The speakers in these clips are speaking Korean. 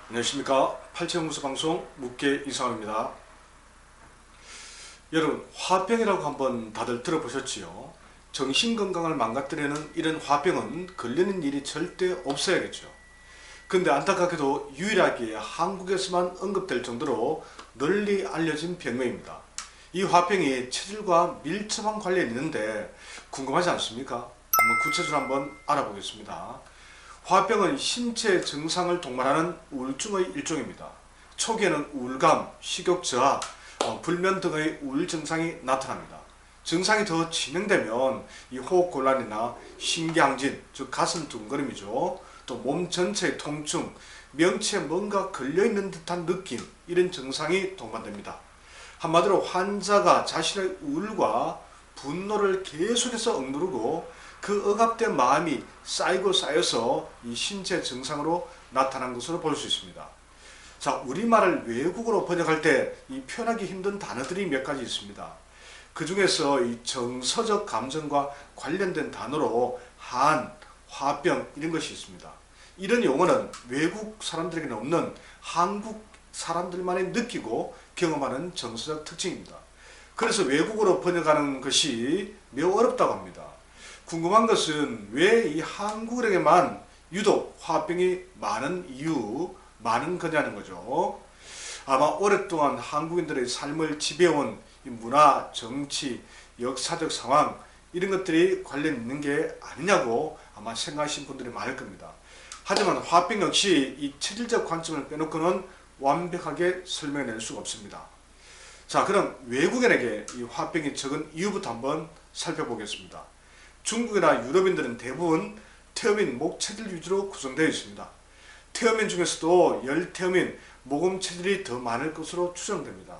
안녕하십니까. 팔체연구소 방송 묵계 이상입니다. 여러분, 화병이라고 한번 다들 들어보셨지요? 정신건강을 망가뜨리는 이런 화병은 걸리는 일이 절대 없어야겠죠. 근데 안타깝게도 유일하게 한국에서만 언급될 정도로 널리 알려진 병명입니다. 이 화병이 체질과 밀접한 관련이 있는데 궁금하지 않습니까? 한번 구체적으로 한번 알아보겠습니다. 화병은 신체 증상을 동반하는 우울증의 일종입니다. 초기에는 우울감, 식욕 저하, 불면 등의 우울 증상이 나타납니다. 증상이 더 진행되면 이 호흡곤란이나 심장진, 즉 가슴 둥그름이죠. 또 몸 전체의 통증, 명치에 뭔가 걸려있는 듯한 느낌, 이런 증상이 동반됩니다. 한마디로 환자가 자신의 우울과 분노를 계속해서 억누르고 그 억압된 마음이 쌓이고 쌓여서 이 신체 증상으로 나타난 것으로 볼 수 있습니다. 자, 우리말을 외국어로 번역할 때 이 표현하기 힘든 단어들이 몇 가지 있습니다. 그 중에서 이 정서적 감정과 관련된 단어로 한, 화병 이런 것이 있습니다. 이런 용어는 외국 사람들에게는 없는 한국 사람들만이 느끼고 경험하는 정서적 특징입니다. 그래서 외국어로 번역하는 것이 매우 어렵다고 합니다. 궁금한 것은 왜 이 한국인에게만 유독 화병이 많은 이유, 많은 거냐는 거죠. 아마 오랫동안 한국인들의 삶을 지배해온 이 문화, 정치, 역사적 상황 이런 것들이 관련 있는 게 아니냐고 아마 생각하시는 분들이 많을 겁니다. 하지만 화병 역시 이 체질적 관점을 빼놓고는 완벽하게 설명해낼 수가 없습니다. 자, 그럼 외국인에게 이 화병이 적은 이유부터 한번 살펴보겠습니다. 중국이나 유럽인들은 대부분 태음인 목 체질 위주로 구성되어 있습니다. 태음인 중에서도 열태음인 모금 체질이 더 많을 것으로 추정됩니다.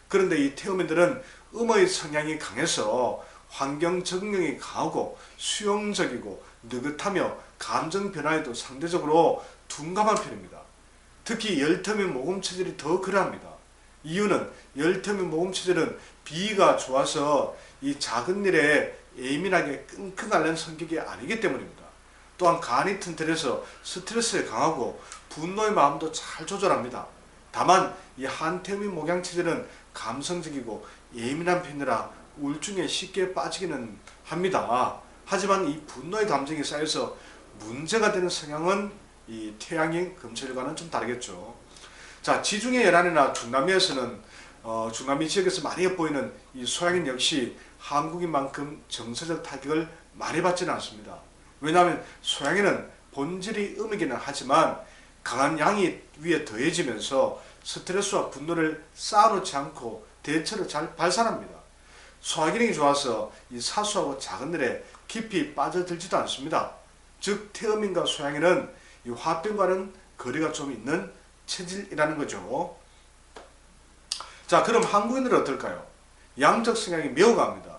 그런데 이 태음인들은 음의 성향이 강해서 환경 적응력이 강하고 수용적이고 느긋하며 감정 변화에도 상대적으로 둔감한 편입니다. 특히 열태음인 모금 체질이 더 그러합니다. 이유는 열태음인 모금 체질은 비위가 좋아서 이 작은 일에 예민하게 끙끙 앓는 성격이 아니기 때문입니다. 또한 간이 튼튼해서 스트레스에 강하고 분노의 마음도 잘 조절합니다. 다만 이 한태음인 목양 체질은 감성적이고 예민한 편이라 우울증에 쉽게 빠지기는 합니다. 하지만 이 분노의 감정이 쌓여서 문제가 되는 성향은 이 태양인 금체질과는 좀 다르겠죠. 자, 지중해 연안이나 중남미에서는 중남미 지역에서 많이 보이는 이 소양인 역시 한국인만큼 정서적 타격을 많이 받지는 않습니다. 왜냐하면 소양인은 본질이 음이기는 하지만 강한 양이 위에 더해지면서 스트레스와 분노를 쌓아놓지 않고 대처를 잘 발산합니다. 소화기능이 좋아서 이 사소하고 작은 일에 깊이 빠져들지도 않습니다. 즉 태음인과 소양인은 이 화병과는 거리가 좀 있는 체질이라는 거죠. 자, 그럼 한국인들은 어떨까요? 양적 성향이 매우 강합니다.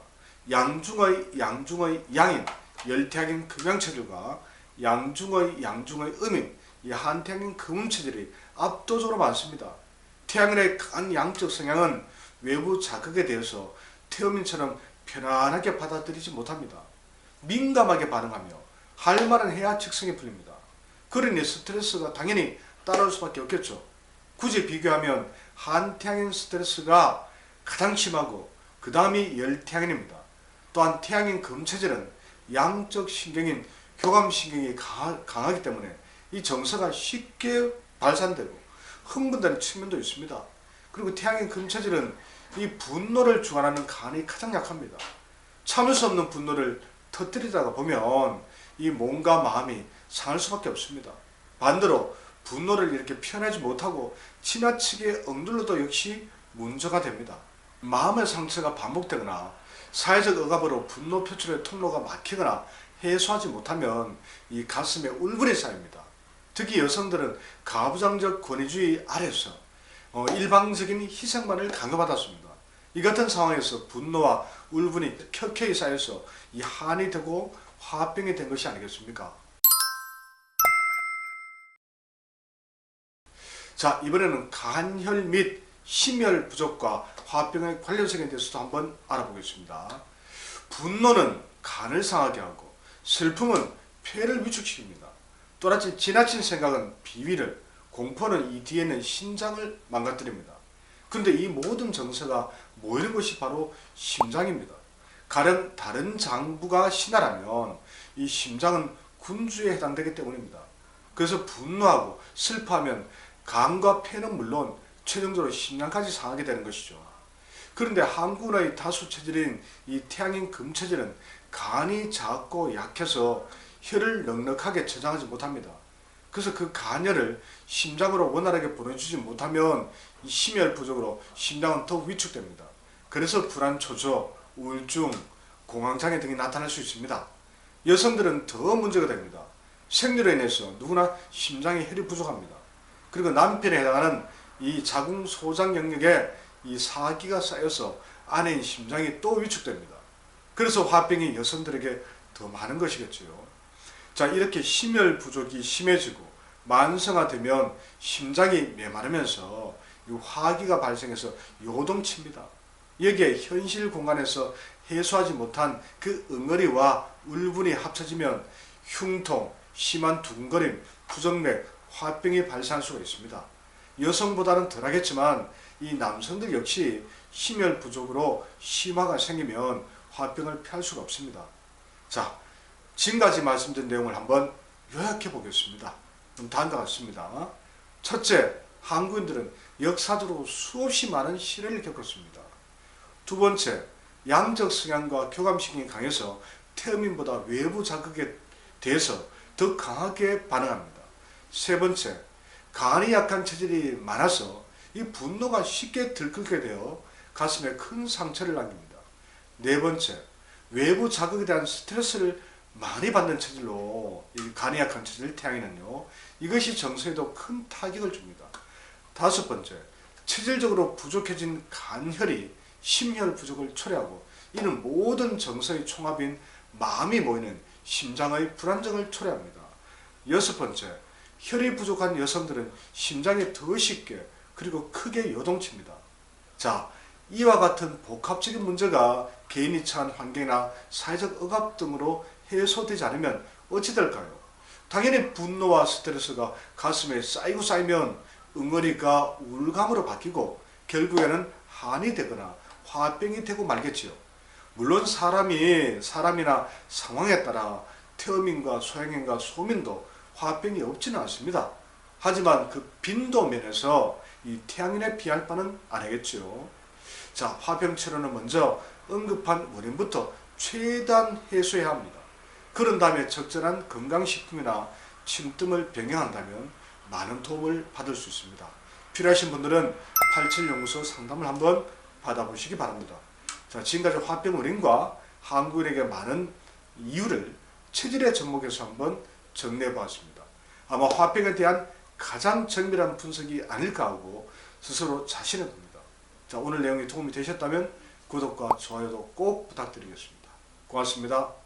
양중의 양인, 열태양인 금양체질과 양중의 음인, 이 한태양인 금음체질이 압도적으로 많습니다. 태양인의 강한 양적 성향은 외부 자극에 대해서 태음인처럼 편안하게 받아들이지 못합니다. 민감하게 반응하며 할 말은 해야 직성이 풀립니다. 그러니 스트레스가 당연히 따라올 수밖에 없겠죠. 굳이 비교하면 한태양인 스트레스가 가장 심하고 그 다음이 열태양인입니다. 또한 태양인 금체질은 양적 신경인 교감신경이 강하기 때문에 이 정서가 쉽게 발산되고 흥분되는 측면도 있습니다. 그리고 태양인 금체질은 이 분노를 주관하는 간이 가장 약합니다. 참을 수 없는 분노를 터뜨리다가 보면 이 몸과 마음이 상할 수밖에 없습니다. 반대로 분노를 이렇게 표현하지 못하고 지나치게 억눌러도 역시 문제가 됩니다. 마음의 상처가 반복되거나 사회적 억압으로 분노 표출의 통로가 막히거나 해소하지 못하면 이 가슴에 울분이 쌓입니다. 특히 여성들은 가부장적 권위주의 아래서 일방적인 희생만을 강요받았습니다. 이 같은 상황에서 분노와 울분이 켜켜이 쌓여서 이 한이 되고 화병이 된 것이 아니겠습니까? 자, 이번에는 간혈 및 심혈 부족과 화병의 관련성에 대해서도 한번 알아보겠습니다. 분노는 간을 상하게 하고 슬픔은 폐를 위축시킵니다. 또다시 지나친 생각은 비위를, 공포는 이 뒤에는 심장을 망가뜨립니다. 그런데 이 모든 정서가 모이는 것이 바로 심장입니다. 가령 다른 장부가 신하라면 이 심장은 군주에 해당되기 때문입니다. 그래서 분노하고 슬퍼하면 간과 폐는 물론 최종적으로 심장까지 상하게 되는 것이죠. 그런데 한국의 다수 체질인 이 태양인 금체질은 간이 작고 약해서 혈을 넉넉하게 저장하지 못합니다. 그래서 그 간혈을 심장으로 원활하게 보내주지 못하면 이 심혈 부족으로 심장은 더욱 위축됩니다. 그래서 불안, 초조, 우울증, 공황장애 등이 나타날 수 있습니다. 여성들은 더 문제가 됩니다. 생리로 인해서 누구나 심장에 혈이 부족합니다. 그리고 남편에 해당하는 이 자궁 소장 영역에 이 사기가 쌓여서 아내인 심장이 또 위축됩니다. 그래서 화병이 여성들에게 더 많은 것이겠죠. 자, 이렇게 심혈 부족이 심해지고 만성화되면 심장이 메마르면서 이 화기가 발생해서 요동칩니다. 여기에 현실 공간에서 해소하지 못한 그 응어리와 울분이 합쳐지면 흉통, 심한 두근거림, 부정맥, 화병이 발생할 수가 있습니다. 여성보다는 덜하겠지만 이 남성들 역시 심혈 부족으로 심화가 생기면 화병을 피할 수가 없습니다. 자, 지금까지 말씀드린 내용을 한번 요약해 보겠습니다. 다음과 같습니다. 첫째, 한국인들은 역사적으로 수없이 많은 시련을 겪었습니다. 두 번째, 양적 성향과 교감신경이 강해서 태음인보다 외부 자극에 대해서 더 강하게 반응합니다. 세 번째, 간이 약한 체질이 많아서 이 분노가 쉽게 들끓게 되어 가슴에 큰 상처를 남깁니다. 네 번째, 외부 자극에 대한 스트레스를 많이 받는 체질로 이 간이 약한 체질 태양인은요, 이것이 정서에도 큰 타격을 줍니다. 다섯 번째, 체질적으로 부족해진 간혈이 심혈 부족을 초래하고 이는 모든 정서의 총합인 마음이 모이는 심장의 불안정을 초래합니다. 여섯 번째, 혈이 부족한 여성들은 심장이 더 쉽게 그리고 크게 요동칩니다. 자, 이와 같은 복합적인 문제가 개인이 처한 환경이나 사회적 억압 등으로 해소되지 않으면 어찌 될까요? 당연히 분노와 스트레스가 가슴에 쌓이고 쌓이면 응어리가 우울감으로 바뀌고 결국에는 한이 되거나 화병이 되고 말겠지요. 물론 사람이나 상황에 따라 태음인과 소양인과 소민도 화병이 없지는 않습니다. 하지만 그 빈도 면에서 이 태양인에 비할 바는 아니겠죠. 자, 화병 치료는 먼저 언급한 원인부터 최대한 해소해야 합니다. 그런 다음에 적절한 건강식품이나 침뜸을 병행한다면 많은 도움을 받을 수 있습니다. 필요하신 분들은 87연구소 상담을 한번 받아보시기 바랍니다. 자, 지금까지 화병 원인과 한국인에게 많은 이유를 체질의 접목에서 한번 정리해 보았습니다. 아마 화병에 대한 가장 정밀한 분석이 아닐까 하고 스스로 자신해 봅니다. 자, 오늘 내용이 도움이 되셨다면 구독과 좋아요도 꼭 부탁드리겠습니다. 고맙습니다.